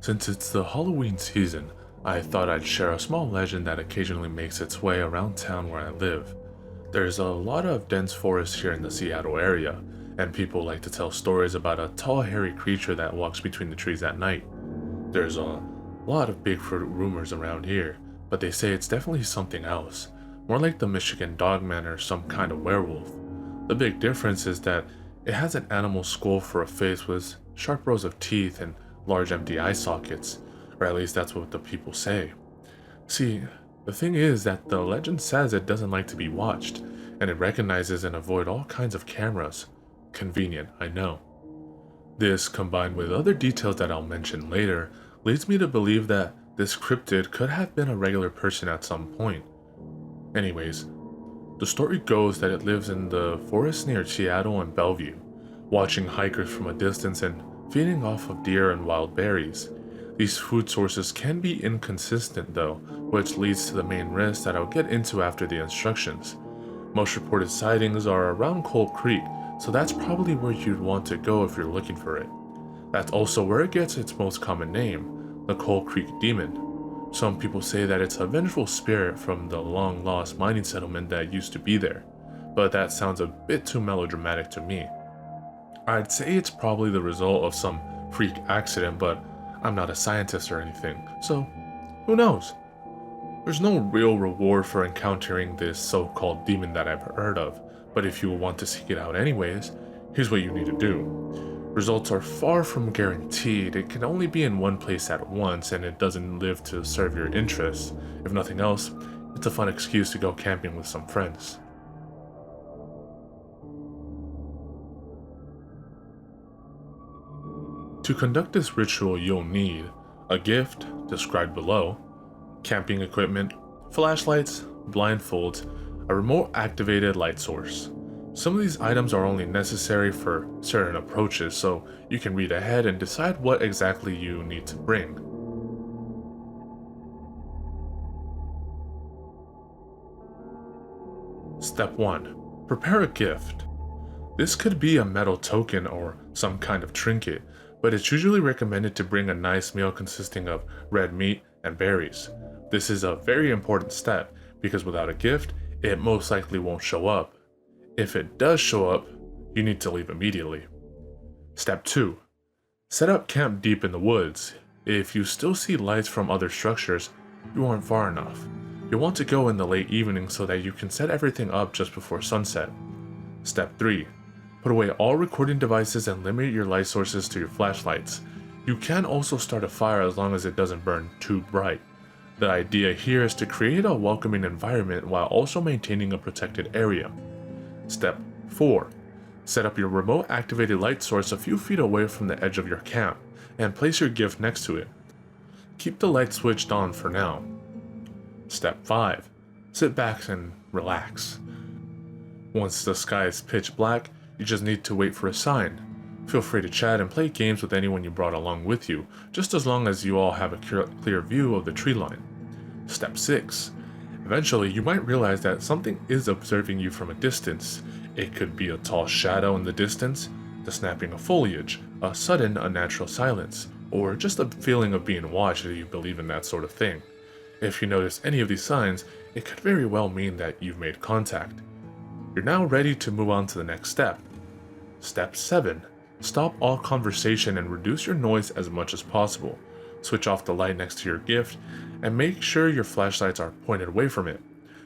Since it's the Halloween season, I thought I'd share a small legend that occasionally makes its way around town where I live. There's a lot of dense forest here in the Seattle area, and people like to tell stories about a tall, hairy creature that walks between the trees at night. There's a lot of Bigfoot rumors around here, but they say it's definitely something else, more like the Michigan Dogman or some kind of werewolf. The big difference is that it has an animal skull for a face with sharp rows of teeth and large empty eye sockets, or at least that's what the people say. See, the thing is that the legend says it doesn't like to be watched, and it recognizes and avoids all kinds of cameras. Convenient, I know. This, combined with other details that I'll mention later, leads me to believe that this cryptid could have been a regular person at some point. Anyways, the story goes that it lives in the forest near Seattle and Bellevue, watching hikers from a distance and feeding off of deer and wild berries. These food sources can be inconsistent though, which leads to the main risk that I'll get into after the instructions. Most reported sightings are around Coal Creek, so that's probably where you'd want to go if you're looking for it. That's also where it gets its most common name, the Coal Creek Demon. Some people say that it's a vengeful spirit from the long-lost mining settlement that used to be there, but that sounds a bit too melodramatic to me. I'd say it's probably the result of some freak accident, but I'm not a scientist or anything, so who knows? There's no real reward for encountering this so-called demon that I've heard of, but if you want to seek it out anyways, here's what you need to do. Results are far from guaranteed. It can only be in one place at once, and it doesn't live to serve your interests. If nothing else, it's a fun excuse to go camping with some friends. To conduct this ritual, you'll need a gift, described below, camping equipment, flashlights, blindfolds, a remote-activated light source. Some of these items are only necessary for certain approaches, so you can read ahead and decide what exactly you need to bring. Step 1. Prepare a gift. This could be a metal token or some kind of trinket, but it's usually recommended to bring a nice meal consisting of red meat and berries. This is a very important step because without a gift, it most likely won't show up. If it does show up, you need to leave immediately. Step 2. Set up camp deep in the woods. If you still see lights from other structures, you aren't far enough. You'll want to go in the late evening so that you can set everything up just before sunset. Step 3. Put away all recording devices and limit your light sources to your flashlights. You can also start a fire as long as it doesn't burn too bright. The idea here is to create a welcoming environment while also maintaining a protected area. Step 4. Set up your remote activated light source a few feet away from the edge of your camp and place your gift next to it. Keep the light switched on for now. Step 5. Sit back and relax. Once the sky is pitch black, you just need to wait for a sign. Feel free to chat and play games with anyone you brought along with you, just as long as you all have a clear view of the tree line. Step 6. Eventually, you might realize that something is observing you from a distance. It could be a tall shadow in the distance, the snapping of foliage, a sudden unnatural silence, or just a feeling of being watched if you believe in that sort of thing. If you notice any of these signs, it could very well mean that you've made contact. You're now ready to move on to the next step. Step 7. Stop all conversation and reduce your noise as much as possible. Switch off the light next to your gift, and make sure your flashlights are pointed away from it.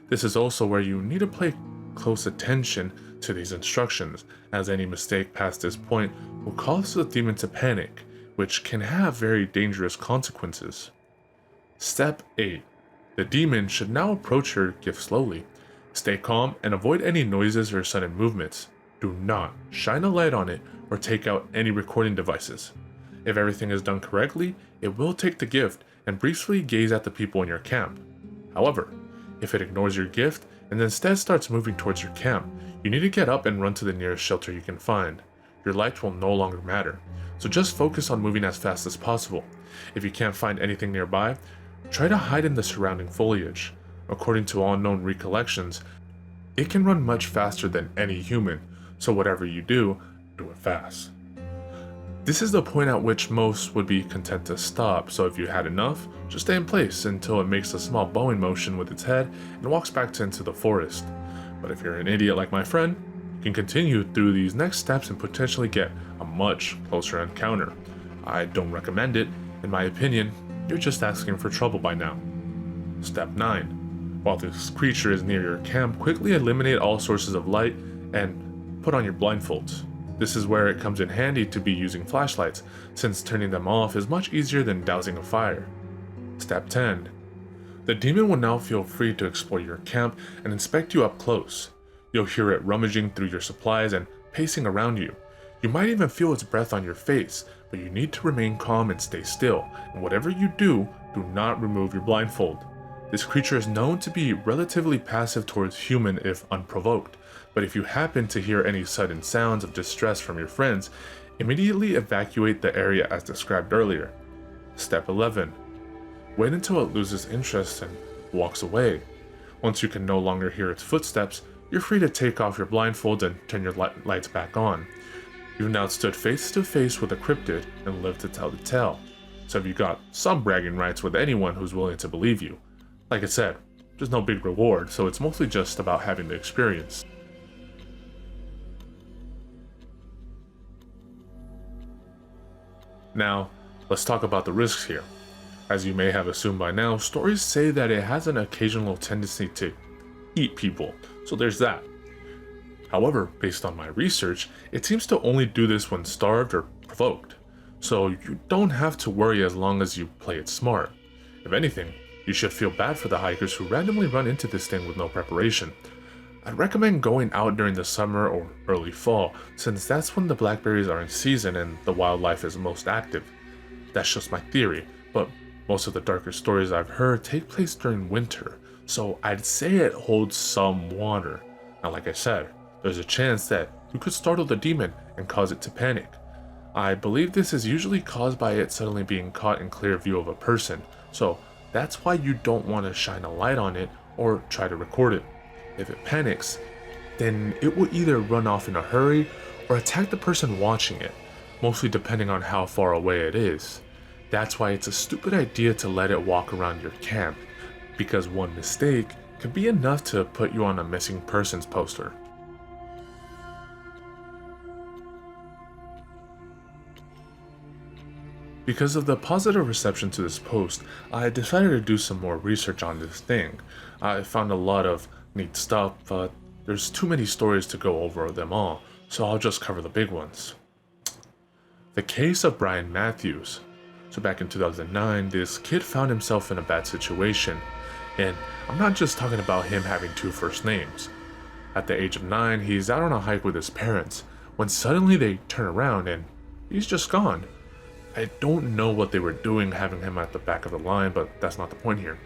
This is also where you need to pay close attention to these instructions, as any mistake past this point will cause the demon to panic, which can have very dangerous consequences. Step 8. The demon should now approach your gift slowly. Stay calm and avoid any noises or sudden movements. Do not shine a light on it or take out any recording devices. If everything is done correctly, it will take the gift and briefly gaze at the people in your camp. However, if it ignores your gift and instead starts moving towards your camp, you need to get up and run to the nearest shelter you can find. Your light will no longer matter, so just focus on moving as fast as possible. If you can't find anything nearby, try to hide in the surrounding foliage. According to all known recollections, it can run much faster than any human, so whatever you do it fast. This is the point at which most would be content to stop, so if you had enough, just stay in place until it makes a small bowing motion with its head and walks back into the forest. But if you're an idiot like my friend, you can continue through these next steps and potentially get a much closer encounter. I don't recommend it. In my opinion, you're just asking for trouble by now. Step 9. While this creature is near your camp, quickly eliminate all sources of light and put on your blindfolds. This is where it comes in handy to be using flashlights, since turning them off is much easier than dousing a fire. Step 10. The demon will now feel free to explore your camp and inspect you up close. You'll hear it rummaging through your supplies and pacing around you. You might even feel its breath on your face, but you need to remain calm and stay still, and whatever you do not remove your blindfold. This creature is known to be relatively passive towards human if unprovoked, but if you happen to hear any sudden sounds of distress from your friends, immediately evacuate the area as described earlier. Step 11. Wait until it loses interest and walks away. Once you can no longer hear its footsteps, you're free to take off your blindfolds and turn your lights back on. You've now stood face to face with a cryptid and lived to tell the tale, so have you got some bragging rights with anyone who's willing to believe you. Like I said, there's no big reward, so it's mostly just about having the experience. Now, let's talk about the risks here. As you may have assumed by now, stories say that it has an occasional tendency to eat people, so there's that. However, based on my research, it seems to only do this when starved or provoked, so you don't have to worry as long as you play it smart. If anything, you should feel bad for the hikers who randomly run into this thing with no preparation. I'd recommend going out during the summer or early fall, since that's when the blackberries are in season and the wildlife is most active. That's just my theory, but most of the darker stories I've heard take place during winter, so I'd say it holds some water. Now, like I said, there's a chance that you could startle the demon and cause it to panic. I believe this is usually caused by it suddenly being caught in clear view of a person, so that's why you don't want to shine a light on it or try to record it. If it panics, then it will either run off in a hurry or attack the person watching it, mostly depending on how far away it is. That's why it's a stupid idea to let it walk around your camp, because one mistake could be enough to put you on a missing persons poster. Because of the positive reception to this post, I decided to do some more research on this thing. I found a lot of neat stuff, but there's too many stories to go over them all, so I'll just cover the big ones. The case of Brian Matthews. So back in 2009, this kid found himself in a bad situation, and I'm not just talking about him having two first names. At the age of 9, he's out on a hike with his parents, when suddenly they turn around and he's just gone. I don't know what they were doing having him at the back of the line, but that's not the point here.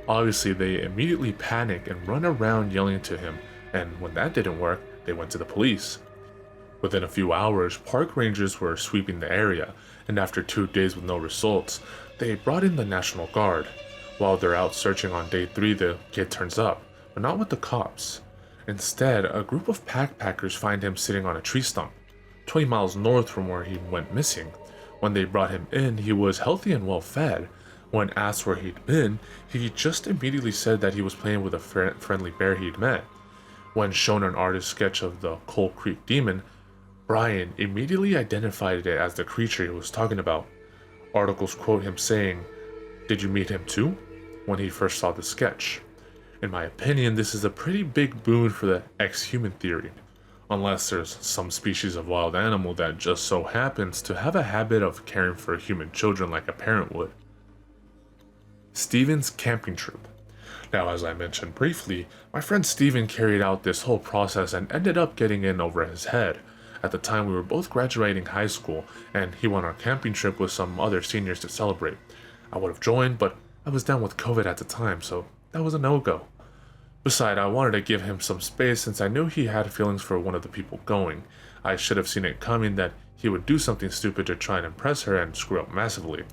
Obviously, they immediately panic and run around yelling to him, and when that didn't work, they went to the police. Within a few hours, park rangers were sweeping the area, and after 2 days with no results, they brought in the National Guard. While they're out searching on day 3, the kid turns up, but not with the cops. Instead, a group of backpackers find him sitting on a tree stump, 20 miles north from where he went missing. When they brought him in, he was healthy and well fed. When asked where he'd been, he just immediately said that he was playing with a friendly bear he'd met. When shown an artist's sketch of the Coal Creek demon, Brian immediately identified it as the creature he was talking about. Articles quote him saying, "Did you meet him too?" when he first saw the sketch. In my opinion, this is a pretty big boon for the ex-human theory, unless there's some species of wild animal that just so happens to have a habit of caring for human children like a parent would. Steven's camping trip. Now, as I mentioned briefly, my friend Steven carried out this whole process and ended up getting in over his head. At the time, we were both graduating high school, and he went on a camping trip with some other seniors to celebrate. I would have joined, but I was down with COVID at the time, so that was a no-go. Besides, I wanted to give him some space since I knew he had feelings for one of the people going. I should have seen it coming that he would do something stupid to try and impress her and screw up massively.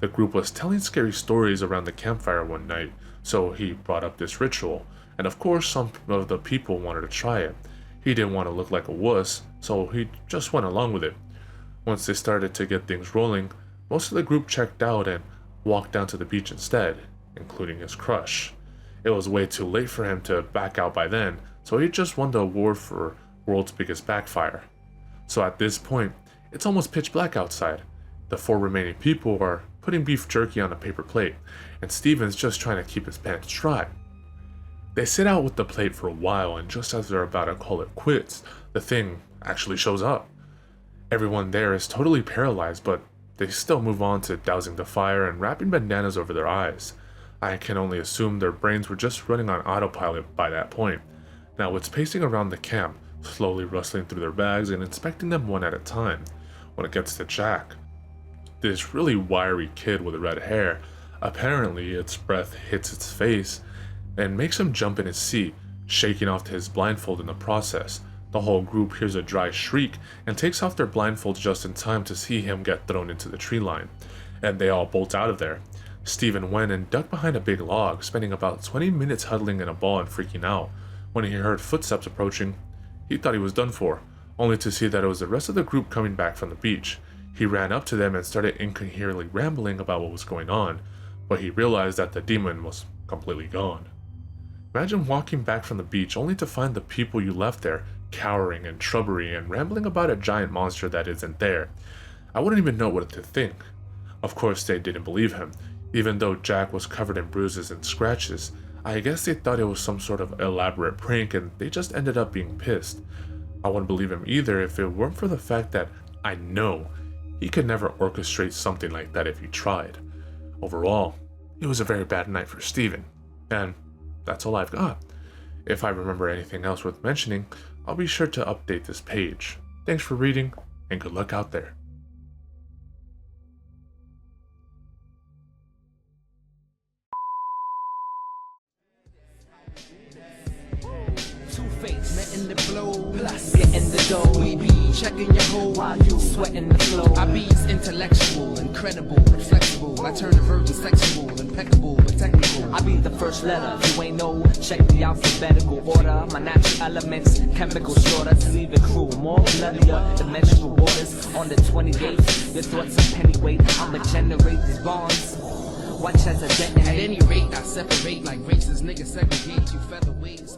The group was telling scary stories around the campfire one night, so he brought up this ritual, and of course some of the people wanted to try it. He didn't want to look like a wuss, so he just went along with it. Once they started to get things rolling, most of the group checked out and walked down to the beach instead, including his crush. It was way too late for him to back out by then, so he just won the award for World's Biggest Backfire. So at this point, it's almost pitch black outside. The 4 remaining people are putting beef jerky on a paper plate, and Steven's just trying to keep his pants dry. They sit out with the plate for a while, and just as they're about to call it quits, the thing actually shows up. Everyone there is totally paralyzed, but they still move on to dousing the fire and wrapping bandanas over their eyes. I can only assume their brains were just running on autopilot by that point. Now it's pacing around the camp, slowly rustling through their bags and inspecting them one at a time. When it gets to Jack, this really wiry kid with red hair, apparently its breath hits its face and makes him jump in his seat, shaking off his blindfold in the process. The whole group hears a dry shriek and takes off their blindfolds just in time to see him get thrown into the tree line, and they all bolt out of there. Steven went and ducked behind a big log, spending about 20 minutes huddling in a ball and freaking out. When he heard footsteps approaching, he thought he was done for, only to see that it was the rest of the group coming back from the beach. He ran up to them and started incoherently rambling about what was going on, but he realized that the demon was completely gone. Imagine walking back from the beach only to find the people you left there cowering and shrubbery and rambling about a giant monster that isn't there. I wouldn't even know what to think. Of course they didn't believe him. Even though Jack was covered in bruises and scratches, I guess they thought it was some sort of elaborate prank and they just ended up being pissed. I wouldn't believe him either if it weren't for the fact that I know he could never orchestrate something like that if he tried. Overall, it was a very bad night for Steven, and that's all I've got. If I remember anything else worth mentioning, I'll be sure to update this page. Thanks for reading, and good luck out there. Two-Face, letting the blow, plus getting the dough. We be checking your hoe while you sweating the flow. I be's intellectual, incredible, and flexible. I turn the virgin sexual, impeccable, but technical. I be the first letter, you ain't know. Check the alphabetical order. My natural elements, chemical shorter to leave it cruel. More bloodier than menstrual waters. On the 28th, your thoughts are pennyweight. I'ma generate these bonds. Watch as I detonate. At any rate, I separate like races. Niggas segregate you featherweights.